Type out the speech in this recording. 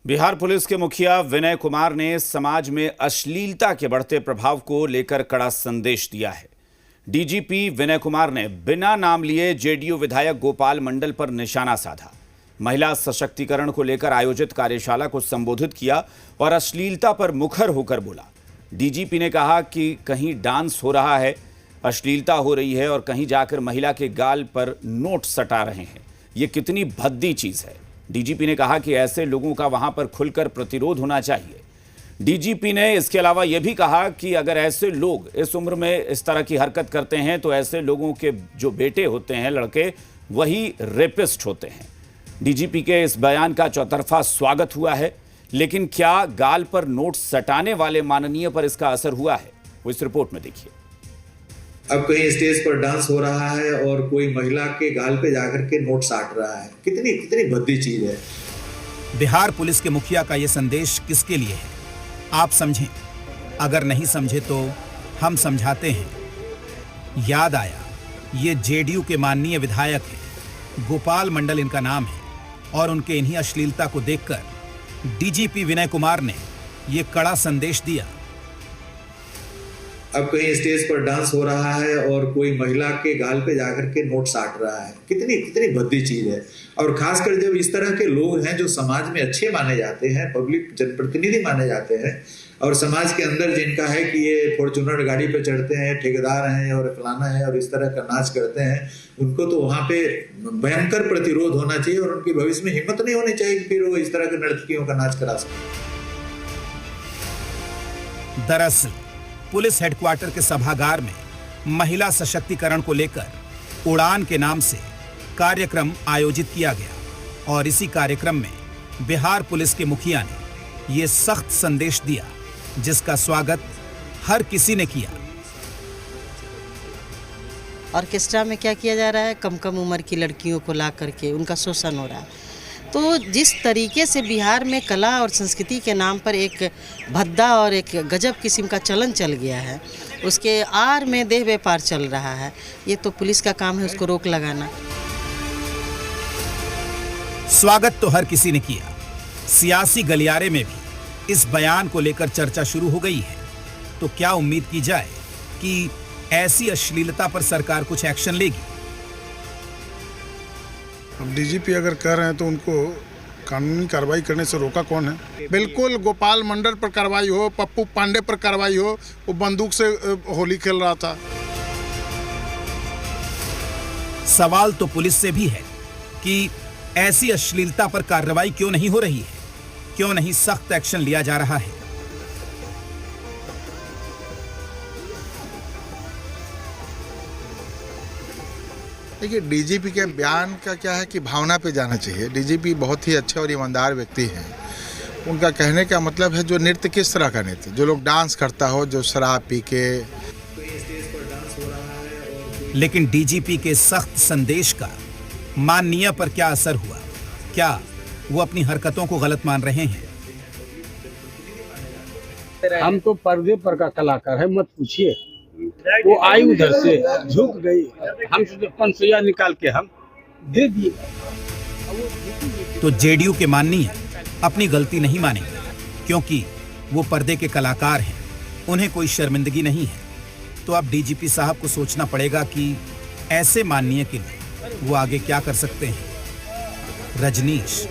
Bihar police के मुखिया विनय कुमार ने समाज में अश्लीलता के बढ़ते प्रभाव को लेकर कड़ा संदेश दिया है। डीजीपी विनय कुमार ने बिना नाम लिए जेडीयू विधायक गोपाल मंडल पर निशाना साधा। महिला सशक्तिकरण को लेकर आयोजित कार्यशाला को संबोधित किया और अश्लीलता पर मुखर होकर बोला। डीजीपी ने कहा कि कहीं डांस हो रहा है, अश्लीलता हो रही है और कहीं जाकर महिला के गाल पर नोट सटा रहे हैं। ये कितनी भद्दी चीज है। डीजीपी ने कहा कि ऐसे लोगों का वहां पर खुलकर प्रतिरोध होना चाहिए। डीजीपी ने इसके अलावा यह भी कहा कि अगर ऐसे लोग इस उम्र में इस तरह की हरकत करते हैं तो ऐसे लोगों के जो बेटे होते हैं, लड़के, वही रेपिस्ट होते हैं। डीजीपी के इस बयान का चौतरफा स्वागत हुआ है, लेकिन क्या गाल पर नोट सटाने वाले माननीय पर इसका असर हुआ है, वो इस रिपोर्ट में देखिए। अब कहीं स्टेज पर डांस हो रहा है और कोई महिला के गाल पे जाकर के नोट साट रहा है। कितनी कितनी भद्दी चीज है। बिहार पुलिस के मुखिया का यह संदेश किसके लिए है, आप समझें। अगर नहीं समझे तो हम समझाते हैं। याद आया, ये जेडीयू के माननीय विधायक हैं, गोपाल मंडल इनका नाम है, और उनके इन्हीं अश्लीलता को देखकर डीजीपी विनय कुमार ने ये कड़ा संदेश दिया। अब कहीं स्टेज पर डांस हो रहा है और कोई महिला के गाल पे जाकर के नोट साट रहा है। कितनी कितनी भद्दी चीज है। और खासकर जब इस तरह के लोग हैं जो समाज में अच्छे माने जाते हैं, पब्लिक जनप्रतिनिधि माने जाते हैं, और समाज के अंदर जिनका है कि ये फॉर्च्यूनर गाड़ी पे चढ़ते हैं, ठेकेदार हैं और फलाना है और इस तरह का नाच करते हैं, उनको तो वहां पे भयंकर प्रतिरोध होना चाहिए और उनकी भविष्य में हिम्मत नहीं होनी चाहिए कि फिर वो इस तरह के नर्तकियों का नाच करा सके। दरअसल पुलिस हेडक्वार्टर के सभागार में महिला सशक्तिकरण को लेकर उड़ान के नाम से कार्यक्रम आयोजित किया गया और इसी कार्यक्रम में बिहार पुलिस के मुखिया ने ये सख्त संदेश दिया, जिसका स्वागत हर किसी ने किया। ऑर्केस्ट्रा में क्या किया जा रहा है, कम कम उम्र की लड़कियों को ला करके उनका शोषण हो रहा है। तो जिस तरीके से बिहार में कला और संस्कृति के नाम पर एक भद्दा और एक गजब किस्म का चलन चल गया है, उसके आड़ में देह व्यापार चल रहा है। ये तो पुलिस का काम है उसको रोक लगाना। स्वागत तो हर किसी ने किया। सियासी गलियारे में भी इस बयान को लेकर चर्चा शुरू हो गई है। तो क्या उम्मीद की जाए कि ऐसी अश्लीलता पर सरकार कुछ एक्शन लेगी? अब डीजीपी अगर कह रहे हैं तो उनको कानूनी कार्रवाई करने से रोका कौन है? बिल्कुल गोपाल मंडल पर कार्रवाई हो, पप्पू पांडे पर कार्रवाई हो। वो बंदूक से होली खेल रहा था। सवाल तो पुलिस से भी है कि ऐसी अश्लीलता पर कार्रवाई क्यों नहीं हो रही है, क्यों नहीं सख्त एक्शन लिया जा रहा है। देखिए, डीजीपी के बयान का क्या है कि भावना पे जाना चाहिए। डीजीपी बहुत ही अच्छे और ईमानदार व्यक्ति हैं। उनका कहने का मतलब है जो नृत्य किस तरह का नृत्य, जो लोग डांस करता हो, जो शराब पी के। लेकिन डीजीपी के सख्त संदेश का माननीय पर क्या असर हुआ? क्या वो अपनी हरकतों को गलत मान रहे हैं? हम तो पर्दे पर का कलाकार है, मत पूछिए। वो आई उधर से झुक गई, हम पंसैया निकाल के हम दे दिए। तो जेडीयू के माननीय अपनी गलती नहीं मानेंगे, क्योंकि वो पर्दे के कलाकार हैं, उन्हें कोई शर्मिंदगी नहीं है। तो अब डीजीपी साहब को सोचना पड़ेगा कि ऐसे माननीय के लिए वो आगे क्या कर सकते हैं। रजनीश।